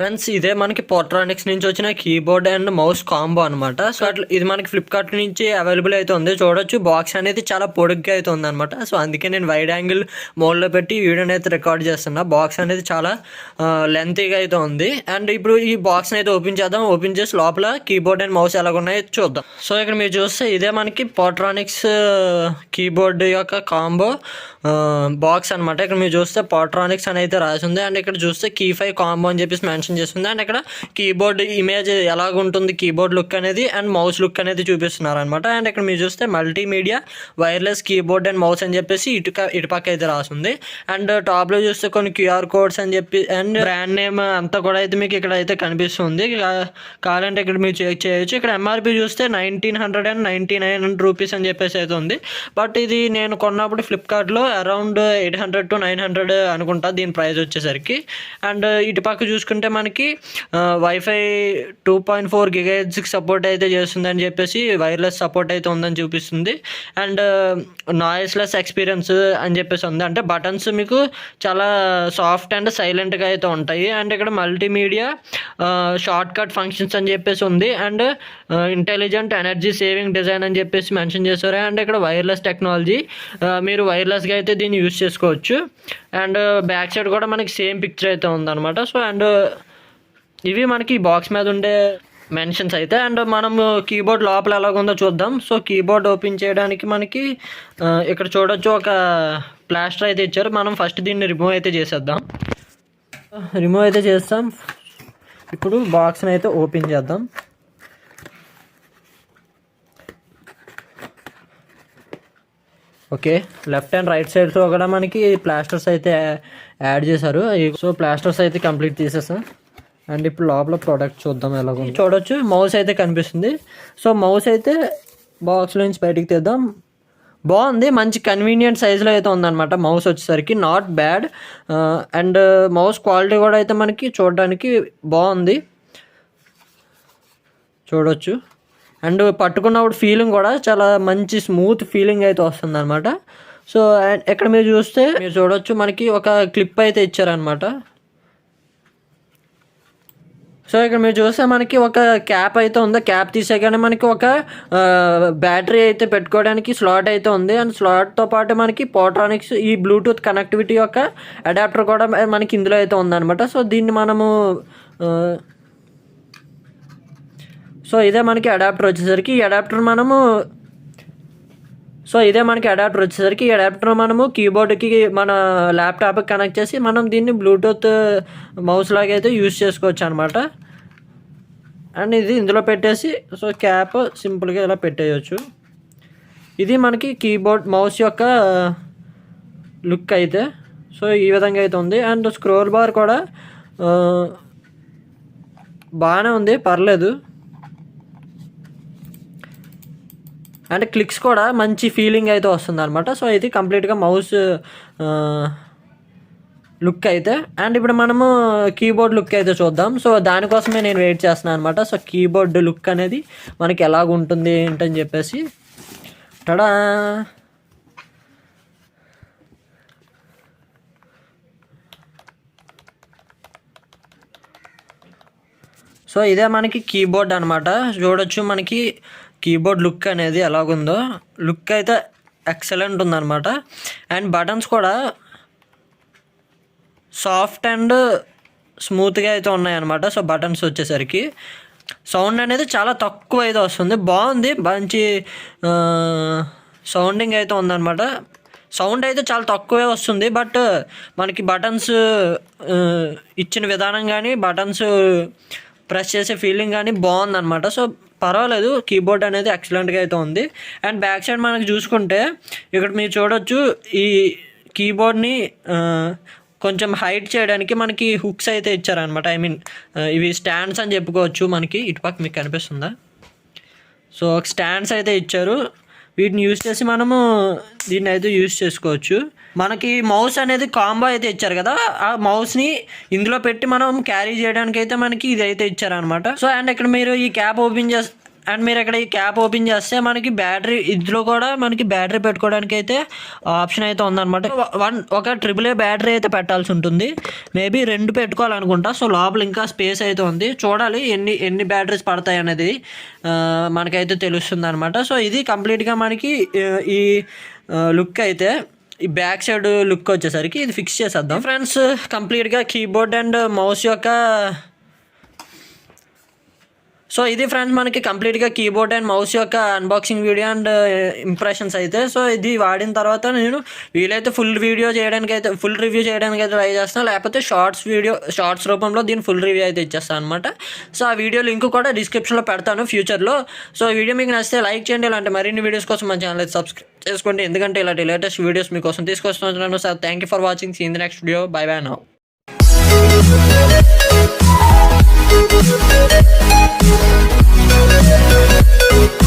Friends ఇదే మనకి పోర్ట్రానిక్స్ నుంచి వచ్చిన కీబోర్డ్ అండ్ మౌస్ కాంబో అనమాట. సో అట్లా ఇది మనకి ఫ్లిప్కార్ట్ నుంచి అవైలబుల్ అయితే ఉంది. చూడొచ్చు బాక్స్ అనేది చాలా పొడుగ్గా అయితే ఉంది అనమాట. సో అందుకే నేను వైడ్ యాంగిల్ మోడ్లో పెట్టి వీడియోని అయితే రికార్డ్ చేస్తున్నా. బాక్స్ అనేది చాలా లెంతీగా అయితే ఉంది. అండ్ ఇప్పుడు ఈ బాక్స్ని అయితే ఓపెన్ చేద్దాం. ఓపెన్ చేసి లోపల కీబోర్డ్ అండ్ మౌస్ ఎలాగ ఉన్నాయో చూద్దాం. సో ఇక్కడ మీరు చూస్తే ఇదే మనకి పోర్ట్రానిక్స్ కీబోర్డ్ యొక్క కాంబో బాక్స్ అనమాట. ఇక్కడ మీరు చూస్తే పోర్ట్రానిక్స్ అని అయితే రాసి ఉంది. అండ్ ఇక్కడ చూస్తే key5 కాంబో అని చెప్పేసి మెన్షన్ చేస్తుంది. అండ్ ఇక్కడ కీబోర్డ్ ఇమేజ్ ఎలాగ ఉంటుంది, కీబోర్డ్ లుక్ అనేది అండ్ మౌస్ లుక్ అనేది చూపిస్తున్నారు అనమాట. అండ్ ఇక్కడ మీరు చూస్తే multimedia wireless keyboard and mouse అని చెప్పేసి ఇటుపక్క అయితే రాసింది. అండ్ టాప్లో చూస్తే కొన్ని QR కోడ్స్ అని చెప్పి అండ్ బ్రాండ్ నేమ్ అంతా కూడా అయితే మీకు ఇక్కడ అయితే కనిపిస్తుంది. కావాలంటే ఇక్కడ మీరు చెక్ చేయొచ్చు. ఇక్కడ MRP చూస్తే 1999 రూపీస్ అని చెప్పేసి అయితే ఉంది. బట్ ఇది నేను కొన్నప్పుడు ఫ్లిప్కార్ట్లో అరౌండ్ 800 to 900 అనుకుంటా దీని ప్రైస్ వచ్చేసరికి. అండ్ ఇటుపక్క చూసుకుంటే మనకి వైఫై 2.4 GHz సపోర్ట్ అయితే చేస్తుంది అని చెప్పేసి వైర్లెస్ సపోర్ట్ అయితే ఉందని చూపిస్తుంది. అండ్ నాయిస్లెస్ ఎక్స్పీరియన్స్ అని చెప్పేసి ఉంది. అంటే బటన్స్ మీకు చాలా సాఫ్ట్ అండ్ సైలెంట్గా అయితే ఉంటాయి. అండ్ ఇక్కడ మల్టీమీడియా షార్ట్ కట్ ఫంక్షన్స్ అని చెప్పేసి ఉంది. And intelligent energy saving design అని చెప్పేసి మెన్షన్ చేశారు. అండ్ ఇక్కడ వైర్లెస్ టెక్నాలజీ, మీరు వైర్లెస్గా అయితే దీన్ని యూజ్ చేసుకోవచ్చు. అండ్ బ్యాక్ సైడ్ కూడా మనకి సేమ్ పిక్చర్ అయితే ఉందన్నమాట. సో అండ్ ఇవి మనకి బాక్స్ మీద ఉండే మెన్షన్స్ అయితే. అండ్ మనం కీబోర్డ్ లోపల ఎలాగుందో చూద్దాం. సో కీబోర్డ్ ఓపెన్ చేయడానికి మనకి ఇక్కడ చూడొచ్చు ఒక ప్లాస్టర్ అయితే ఇచ్చారు. మనం ఫస్ట్ దీన్ని రిమూవ్ అయితే చేసేద్దాం. రిమూవ్ అయితే చేస్తాం. ఇప్పుడు బాక్స్ని అయితే ఓపెన్ చేద్దాం. ఓకే, లెఫ్ట్ అండ్ రైట్ సైడ్స్లో కూడా మనకి ప్లాస్టర్స్ అయితే యాడ్ చేశారు. సో ప్లాస్టర్స్ అయితే కంప్లీట్ తీసేసాం. అండ్ ఇప్పుడు లోపల ప్రోడక్ట్ చూద్దాం ఎలాగో. చూడొచ్చు మౌస్ అయితే కనిపిస్తుంది. సో మౌస్ అయితే బాక్స్లో నుంచి బయటికి తీద్దాం. బాగుంది, మంచి కన్వీనియంట్ సైజులో అయితే ఉందన్నమాట మౌస్ వచ్చేసరికి. Not bad. And mouse quality కూడా అయితే మనకి చూడడానికి బాగుంది, చూడొచ్చు. అండ్ పట్టుకున్నప్పుడు ఫీలింగ్ కూడా చాలా మంచి స్మూత్ ఫీలింగ్ అయితే వస్తుంది అనమాట. సో ఇక్కడ మీరు చూస్తే మీరు చూడొచ్చు మనకి ఒక క్లిప్ అయితే ఇచ్చారనమాట. సో ఇక్కడ మీరు చూస్తే మనకి ఒక క్యాప్ అయితే ఉంది. క్యాప్ తీసేగానే మనకి ఒక బ్యాటరీ అయితే పెట్టుకోవడానికి స్లాట్ అయితే ఉంది. అండ్ స్లాట్తో పాటు మనకి పోర్ట్రానిక్స్ ఈ బ్లూటూత్ కనెక్టివిటీ యొక్క అడాప్టర్ కూడా మనకి ఇందులో అయితే ఉందన్నమాట. సో దీన్ని మనము సో ఇదే మనకి అడాప్టర్ వచ్చేసరికి ఈ అడాప్టర్ మనము కీబోర్డ్కి మన ల్యాప్టాప్కి కనెక్ట్ చేసి మనం దీన్ని బ్లూటూత్ మౌస్ లాగా అయితే యూజ్ చేసుకోవచ్చు అనమాట. అండ్ ఇది ఇందులో పెట్టేసి సో క్యాప్ సింపుల్గా ఇలా పెట్టేయచ్చు. ఇది మనకి కీబోర్డ్ మౌస్ యొక్క లుక్ అయితే. సో ఈ విధంగా అయితే ఉంది. అండ్ స్క్రోల్ బార్ కూడా బాగానే ఉంది, పర్లేదు. అండ్ క్లిక్స్ కూడా మంచి ఫీలింగ్ అయితే వస్తుంది అనమాట. సో ఇది కంప్లీట్గా మౌస్ లుక్ అయితే. అండ్ ఇప్పుడు మనము కీబోర్డ్ లుక్ అయితే చూద్దాం. సో దానికోసమే నేను వెయిట్ చేస్తున్నాను అనమాట. సో కీబోర్డ్ లుక్ అనేది మనకి ఎలాగుంటుంది ఏంటని చెప్పేసి. టడా, సో ఇదే మనకి కీబోర్డ్ అనమాట. చూడొచ్చు మనకి కీబోర్డ్ లుక్ అనేది ఎలాగుందో. లుక్ అయితే ఎక్సలెంట్ ఉందన్నమాట. అండ్ బటన్స్ కూడా సాఫ్ట్ అండ్ స్మూత్గా అయితే ఉన్నాయన్నమాట. సో బటన్స్ వచ్చేసరికి సౌండ్ అనేది చాలా తక్కువ అయితే వస్తుంది. బాగుంది, మంచి సౌండింగ్ అయితే ఉందన్నమాట. సౌండ్ అయితే చాలా తక్కువే వస్తుంది. బట్ మనకి బటన్స్ ఇచ్చిన విధానం కానీ బటన్స్ ప్రెస్ చేసే ఫీలింగ్ కానీ బాగుందన్నమాట. సో పర్వాలేదు, కీబోర్డ్ అనేది ఎక్సలెంట్గా అయితే ఉంది. అండ్ బ్యాక్ సైడ్ మనకి చూసుకుంటే ఇక్కడ మీరు చూడొచ్చు ఈ కీబోర్డ్ని కొంచెం హైట్ చేయడానికి మనకి హుక్స్ అయితే ఇచ్చారనమాట. ఐ మీన్ ఇవి స్టాండ్స్ అని చెప్పుకోవచ్చు. మనకి ఇటుపక్క మీకు కనిపిస్తుందా? సో స్టాండ్స్ అయితే ఇచ్చారు. వీటిని యూజ్ చేసి మనము దీన్ని అయితే యూజ్ చేసుకోవచ్చు. మనకి మౌస్ అనేది కాంబో అయితే ఇచ్చారు కదా, ఆ మౌస్ని ఇందులో పెట్టి మనం క్యారీ చేయడానికి అయితే మనకి ఇది అయితే ఇచ్చారనమాట. సో అండ్ ఇక్కడ మీరు ఈ క్యాప్ ఓపెన్ అండ్ మీరు ఇక్కడ ఈ క్యాప్ ఓపెన్ చేస్తే మనకి బ్యాటరీ, ఇందులో కూడా మనకి బ్యాటరీ పెట్టుకోవడానికి అయితే ఆప్షన్ అయితే ఉందన్నమాట. ఒక 𝗃𝗃𝗃 బ్యాటరీ అయితే పెట్టాల్సి ఉంటుంది, మేబీ 2 పెట్టుకోవాలనుకుంటా. సో లోపల ఇంకా స్పేస్ అయితే ఉంది, చూడాలి ఎన్ని బ్యాటరీస్ పడతాయి అనేది మనకైతే తెలుస్తుంది అనమాట. సో ఇది కంప్లీట్గా మనకి ఈ లుక్ అయితే, ఈ బ్యాక్ సైడ్ లుక్ వచ్చేసరికి ఇది ఫిక్స్ చేసేద్దాం ఫ్రెండ్స్. కంప్లీట్గా కీబోర్డ్ అండ్ మౌస్ యొక్క, సో ఇది ఫ్రెండ్స్ మనకి కంప్లీట్గా కీబోర్డ్ అండ్ మౌస్ యొక్క అన్బాక్సింగ్ వీడియో అండ్ ఇంప్రెషన్స్ అయితే. సో ఇది వాడిన తర్వాత నేను వీలైతే ఫుల్ రివ్యూ చేయడానికి అయితే ట్రై చేస్తాను, లేకపోతే షార్ట్స్ రూపంలో దీని ఫుల్ రివ్యూ అయితే ఇచ్చేస్తాను అనమాట. సో ఆ వీడియో లింక్ కూడా డిస్క్రిప్షన్లో పెడతాను ఫ్యూచర్లో. సో ఈ వీడియో మీకు నచ్చితే లైక్ చేయండి, ఇలాంటి మరిన్ని వీడియోస్ కోసం మన ఛానల్ అయితే సబ్స్క్రైబ్ చేసుకోండి, ఎందుకంటే ఇలాంటి లేటెస్ట్ వీడియోస్ మీకోసం తీసుకొస్తున్నాను. So thank you for watching, see in the next video, bye bye now. We'll be right back.